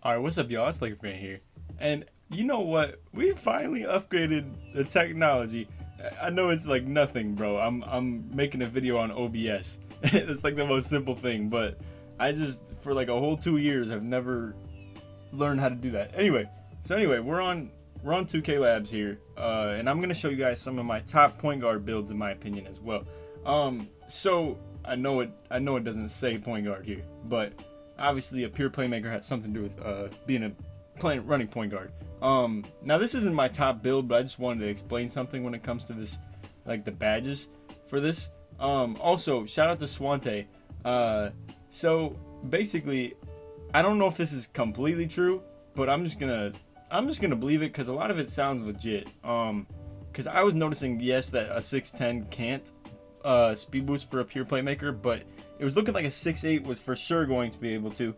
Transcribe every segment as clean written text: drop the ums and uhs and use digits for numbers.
Alright, what's up, y'all? It's Laker Fan here. And you know what? We finally upgraded the technology. I know it's like nothing, bro. I'm making a video on OBS. It's like the most simple thing, but I just, for like a whole 2 years, have never learned how to do that. Anyway, we're on 2K Labs here, and I'm gonna show you guys some of my top point guard builds in my opinion as well. So I know it doesn't say point guard here, but obviously a pure playmaker has something to do with being a running point guard. Now this isn't my top build, but I just wanted to explain something when it comes to this, like the badges for this. Also, shout out to Swante. So basically, I don't know if this is completely true, but I'm just gonna believe it because a lot of it sounds legit. Because I was noticing, yes, that a 6'10" can't speed boost for a pure playmaker, but it was looking like a 6'8" was for sure going to be able to.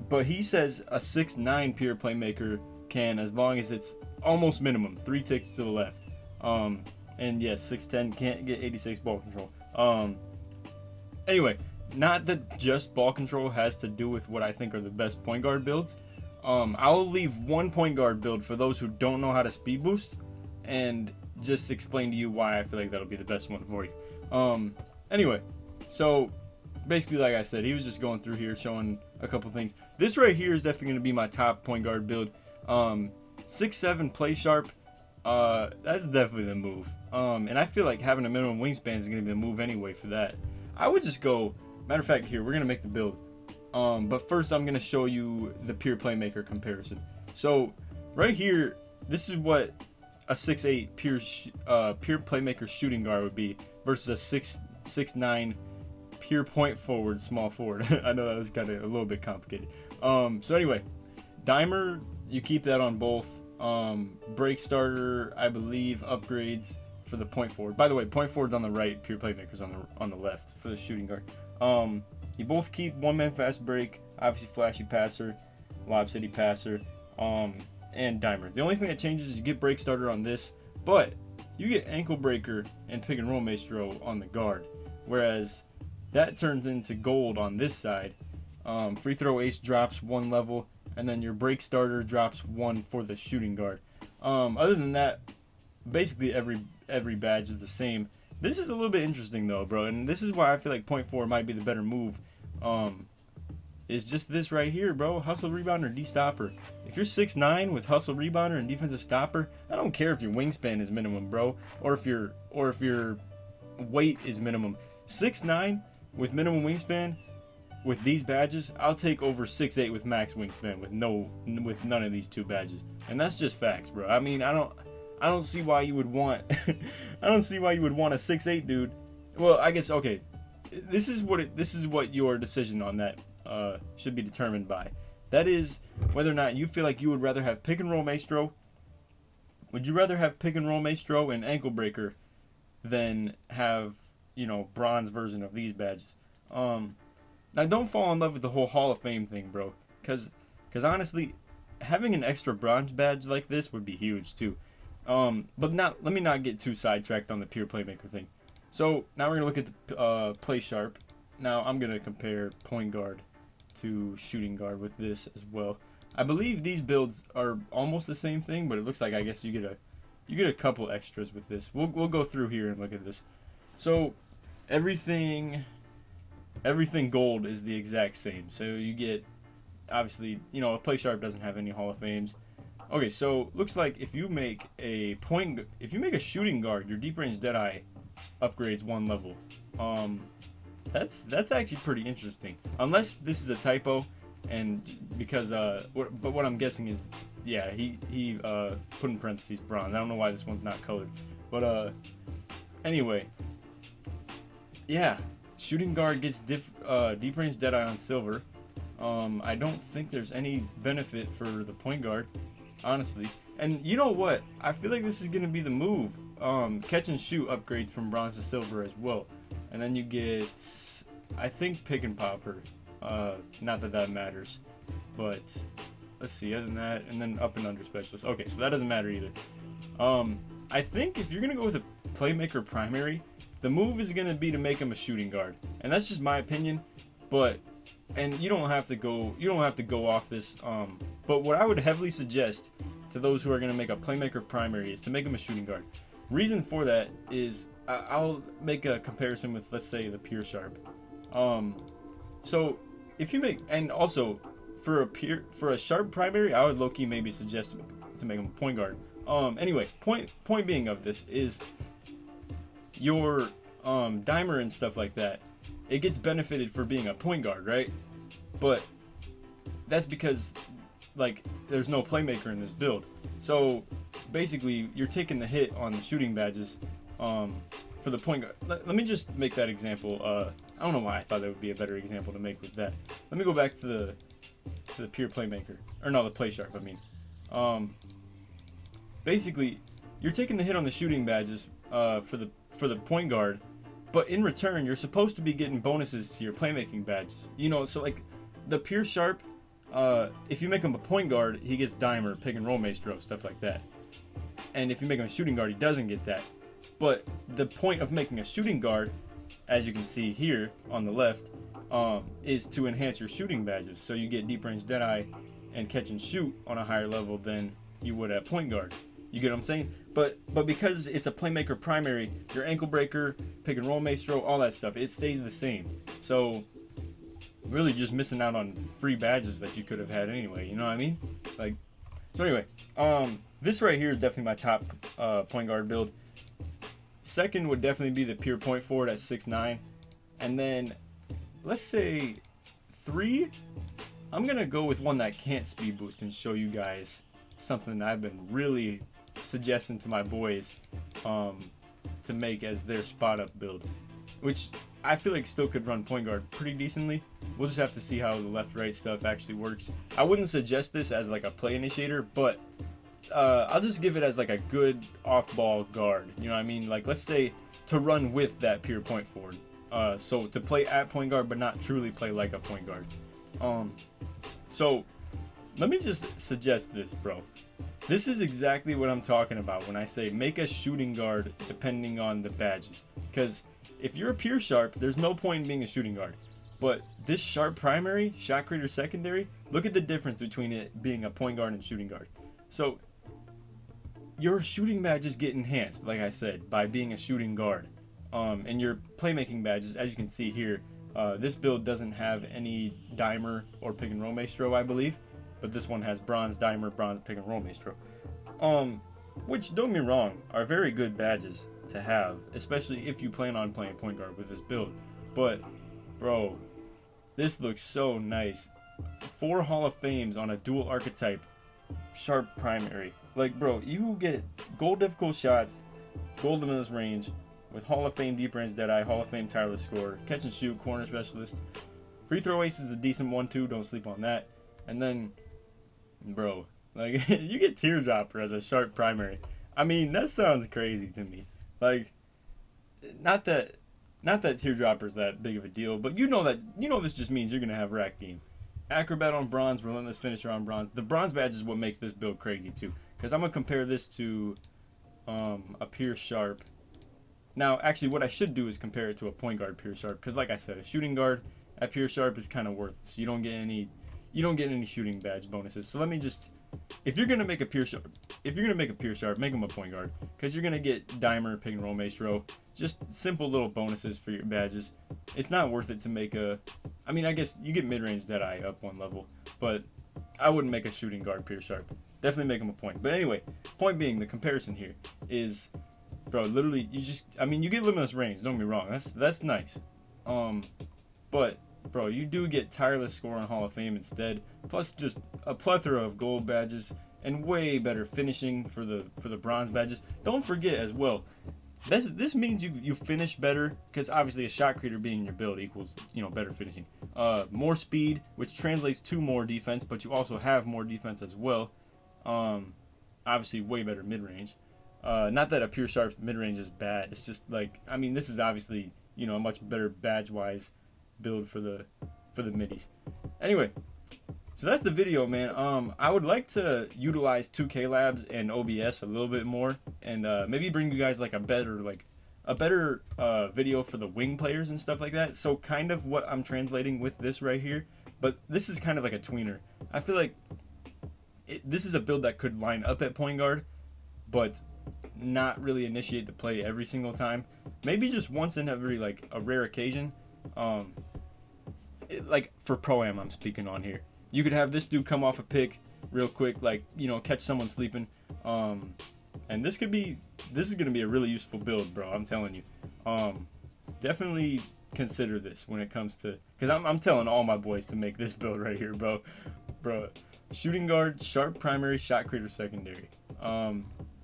But he says a 6'9" pure playmaker can, as long as it's almost minimum 3 ticks to the left. And yes, 6'10" can't get 86 ball control. Anyway, not that just ball control has to do with what I think are the best point guard builds. I'll leave one point guard build for those who don't know how to speed boost, and just explain to you why I feel like that'll be the best one for you. Anyway, so basically, like I said, he was just going through here showing a couple things. This right here is definitely going to be my top point guard build. 6'7" play sharp. That's definitely the move. And I feel like having a minimum wingspan is going to be the move anyway for that. I would just go, matter of fact, here, we're going to make the build. But first I'm going to show you the pure playmaker comparison. So right here, this is what a 6'8" pure playmaker shooting guard would be versus a 6'9" pure point forward, small forward. I know that was kind of a little bit complicated. So anyway, dimer, you keep that on both. Break starter, I believe, upgrades for the point forward. By the way, point forward's on the right, pure playmakers on the left for the shooting guard. You both keep one man fast break, obviously flashy passer, lob city passer, and dimer. The only thing that changes is you get break starter on this, but you get ankle breaker and pick and roll maestro on the guard, whereas that turns into gold on this side. Free throw ace drops 1 level, and then your break starter drops 1 for the shooting guard. Other than that, basically every badge is the same. This is a little bit interesting though, bro, and this is why I feel like point forward might be the better move. Is just this right here, bro. Hustle rebounder, D-stopper. If you're 6'9" with hustle rebounder and defensive stopper, I don't care if your wingspan is minimum, bro, or if your weight is minimum. 6'9" with minimum wingspan with these badges, I'll take over 6'8" with max wingspan with none of these 2 badges. And that's just facts, bro. I mean, I don't see why you would want I don't see why you would want a 6'8" dude. Well, I guess, okay. This is what your decision on that should be determined by. That is whether or not you feel like you would rather have pick and roll maestro. Would you rather have pick and roll maestro and ankle breaker than have, you know, bronze version of these badges? Now don't fall in love with the whole Hall of Fame thing, bro, cause honestly, having an extra bronze badge like this would be huge too. But let me not get too sidetracked on the pure playmaker thing. So now we're gonna look at the play sharp. Now I'm gonna compare point guard to shooting guard with this as well. I believe these builds are almost the same thing, but it looks like, I guess, you get a couple extras with this. We'll go through here and look at this. So everything gold is the exact same. So you get, obviously, you know, a play sharp doesn't have any Hall of Fames. Okay, so looks like if you make a shooting guard, your deep range Deadeye upgrades 1 level. That's actually pretty interesting. Unless this is a typo, and because but what I'm guessing is, yeah, he put in parentheses bronze. I don't know why this one's not colored, but anyway, yeah, shooting guard gets deep range Deadeye on silver. I don't think there's any benefit for the point guard, honestly. And you know what? I feel like this is gonna be the move. Catch and shoot upgrades from bronze to silver as well, and then you get, I think, pick and popper. Not that matters, but let's see. Other than that, and then up and under specialist. Okay, so that doesn't matter either. I think if you're gonna go with a playmaker primary, the move is gonna be to make him a shooting guard, and that's just my opinion. But and you don't have to go off this. But what I would heavily suggest to those who are going to make a playmaker primary is to make him a shooting guard. Reason for that is I'll make a comparison with, let's say, the pure sharp. So if you make, and also for a sharp primary, I would low-key maybe suggest to make him a point guard. Anyway, point being of this is your dimer and stuff like that, it gets benefited for being a point guard, right? But that's because like there's no playmaker in this build. So basically you're taking the hit on the shooting badges for the point guard. Let me just make that example. I don't know why I thought that would be a better example to make with that. Let me go back to the pure playmaker, or no, the play sharp, I mean. Basically you're taking the hit on the shooting badges for the point guard, but in return you're supposed to be getting bonuses to your playmaking badges, you know. So like the pure sharp, if you make him a point guard, he gets dimer, pick and roll maestro, stuff like that. And if you make him a shooting guard, he doesn't get that. But the point of making a shooting guard, as you can see here on the left, is to enhance your shooting badges, so you get deep range deadeye and catch and shoot on a higher level than you would at point guard. You get what I'm saying? But because it's a playmaker primary, your ankle breaker, pick and roll maestro, all that stuff, it stays the same. So really just missing out on free badges that you could have had anyway, you know what I mean? Like, so anyway, this right here is definitely my top point guard build. Second would definitely be the pure point forward at 6'9", and then let's say 3, I'm gonna go with one that can't speed boost and show you guys something that I've been really suggesting to my boys to make as their spot up build, which I feel like still could run point guard pretty decently. We'll just have to see how the left right stuff actually works. I wouldn't suggest this as like a play initiator, but I'll just give it as like a good off ball guard, you know what I mean? Like, let's say to run with that pure point forward, so to play at point guard but not truly play like a point guard. So let me just suggest this, bro. This is exactly what I'm talking about when I say make a shooting guard depending on the badges. Because if you're a pure sharp, there's no point in being a shooting guard. But this sharp primary, shot creator secondary, look at the difference between it being a point guard and shooting guard. So your shooting badges get enhanced, like I said, by being a shooting guard. And your playmaking badges, as you can see here, this build doesn't have any dimer or pick and roll maestro, I believe. But this one has bronze dimer, bronze pick and roll maestro, which, don't get me wrong, are very good badges to have, especially if you plan on playing point guard with this build. But bro, this looks so nice. 4 Hall of Fames on a dual archetype sharp primary. Like, bro, you get gold difficult shots, gold limitless range with Hall of Fame deep range deadeye, Hall of Fame tireless scorer, catch and shoot, corner specialist, free throw ace is a decent one too, don't sleep on that. And then, bro, like, you get teardropper as a sharp primary. I mean, that sounds crazy to me. Like, not that teardropper's that big of a deal, but you know this just means you're gonna have rack game. Acrobat on bronze, relentless finisher on bronze. The bronze badge is what makes this build crazy too, because I'm gonna compare this to a pure sharp. Now, actually, what I should do is compare it to a point guard pure sharp, because like I said, a shooting guard at pure sharp is kind of worthless. You don't get any shooting badge bonuses. So let me just, if you're gonna make a pure sharp, make him a point guard, because you're gonna get dimer, pick and roll maestro, just simple little bonuses for your badges. It's not worth it to make a, I mean, I guess you get mid-range deadeye up 1 level, but I wouldn't make a shooting guard pure sharp. Definitely make him a point. But anyway, point being, the comparison here is, bro, literally you just, I mean, you get limitless range, don't get me wrong, that's nice. But bro, you do get tireless score on Hall of Fame instead, plus just a plethora of gold badges and way better finishing for the bronze badges. Don't forget as well, this means you finish better, because obviously a shot creator being in your build equals, you know, better finishing. More speed, which translates to more defense, but you also have more defense as well. Obviously way better mid-range. Not that a pure sharp mid-range is bad, it's just like, I mean, this is obviously, you know, a much better badge-wise build for the middies. Anyway, so that's the video, man. I would like to utilize 2K Labs and OBS a little bit more, and maybe bring you guys like a better video for the wing players and stuff like that. So kind of what I'm translating with this right here, but this is kind of like a tweener. I feel like this is a build that could line up at point guard, but not really initiate the play every single time. Maybe just once in every like a rare occasion. Like for pro-am I'm speaking on here. You could have this dude come off a pick real quick, like, you know, catch someone sleeping. And this is gonna be a really useful build, bro. I'm telling you. Definitely consider this when it comes to, because I'm telling all my boys to make this build right here, bro. Shooting guard, sharp primary, shot creator secondary.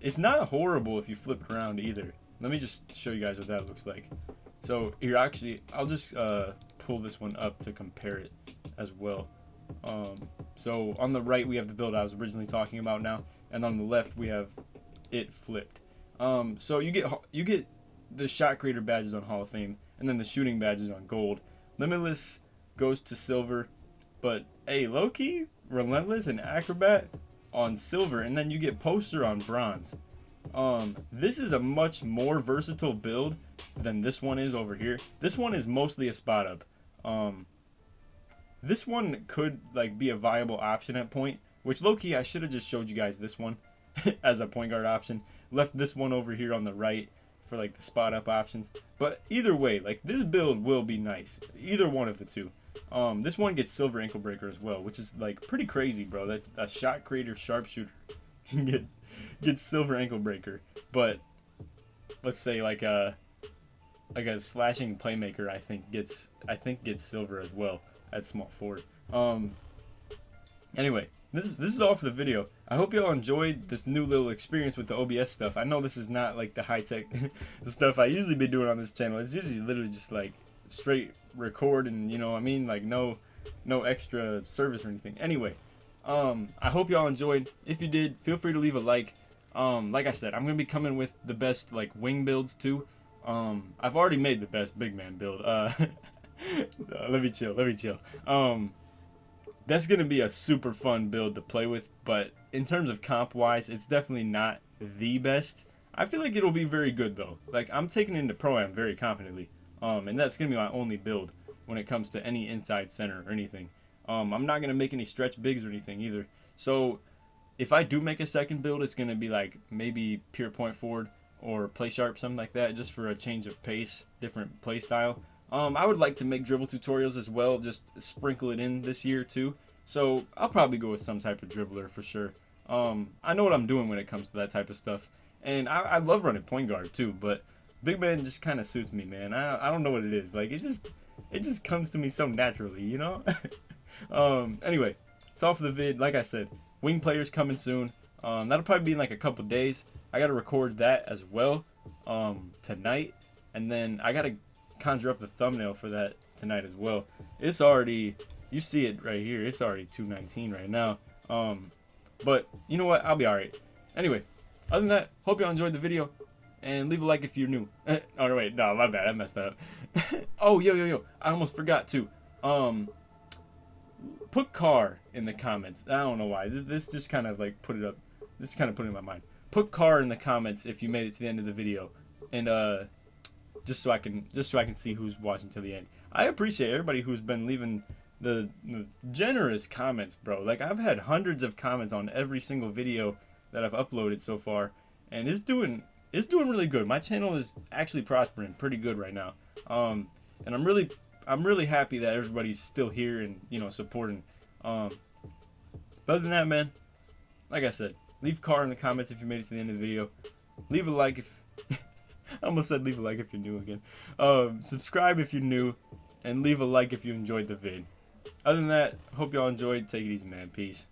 It's not horrible if you flip it around either. Let me just show you guys what that looks like. So here, actually, I'll just pull this one up to compare it as well. So on the right we have the build I was originally talking about now, and on the left we have it flipped. So you get the shot creator badges on Hall of Fame, and then the shooting badges on gold. Limitless goes to silver, but hey, low-key, relentless and acrobat on silver, and then you get poster on bronze. This is a much more versatile build than this one is over here. This one is mostly a spot up. This one could like be a viable option at point, which low-key I should have just showed you guys this one as a point guard option. Left this one over here on the right for like the spot up options. But either way, like this build will be nice. Either one of the two. This one gets silver ankle breaker as well, which is like pretty crazy, bro. That a shot creator sharpshooter can get silver ankle breaker. But let's say like a slashing playmaker I think gets silver as well at small forward. Anyway, this is all for the video. I hope y'all enjoyed this new little experience with the OBS stuff. I know this is not like the high-tech stuff I usually be doing on this channel. It's usually literally just like straight record, and you know what I mean, like no extra service or anything. Anyway, I hope y'all enjoyed. If you did, feel free to leave a like. Like I said, I'm gonna be coming with the best like wing builds too. I've already made the best big man build. Let me chill. That's gonna be a super fun build to play with, but in terms of comp wise, it's definitely not the best. I feel like it'll be very good though. Like I'm taking it into pro-am very confidently. And that's gonna be my only build when it comes to any inside center or anything. I'm not gonna make any stretch bigs or anything either. So if I do make a second build, it's gonna be like maybe pure point forward or play sharp, something like that, just for a change of pace, different play style. I would like to make dribble tutorials as well, just sprinkle it in this year too. So I'll probably go with some type of dribbler for sure. I know what I'm doing when it comes to that type of stuff, and I love running point guard too. But big man just kind of suits me, man. I don't know what it is. Like it just comes to me so naturally, you know. Anyway, it's all for the vid. Like I said, wing players coming soon. That'll probably be in like a couple days. I gotta record that as well tonight, and then I gotta conjure up the thumbnail for that tonight as well. It's already, you see it right here, it's already 2:19 right now. But you know what, I'll be alright. Anyway, other than that, hope y'all enjoyed the video, and leave a like if you're new. Oh wait, no, my bad, I messed that up. Oh, yo, I almost forgot to put car in the comments. I don't know why, this just kind of like put it up, this kind of put it in my mind. Put car in the comments if you made it to the end of the video, and just so I can see who's watching to the end. I appreciate everybody who's been leaving the generous comments, bro. Like I've had hundreds of comments on every single video that I've uploaded so far, and it's doing really good. My channel is actually prospering pretty good right now. And I'm really happy that everybody's still here and, you know, supporting. But other than that, man, like I said, leave car in the comments if you made it to the end of the video. Leave a like if I almost said leave a like if you're new again. Subscribe if you're new, and leave a like if you enjoyed the vid. Other than that, hope y'all enjoyed. Take it easy, man. Peace.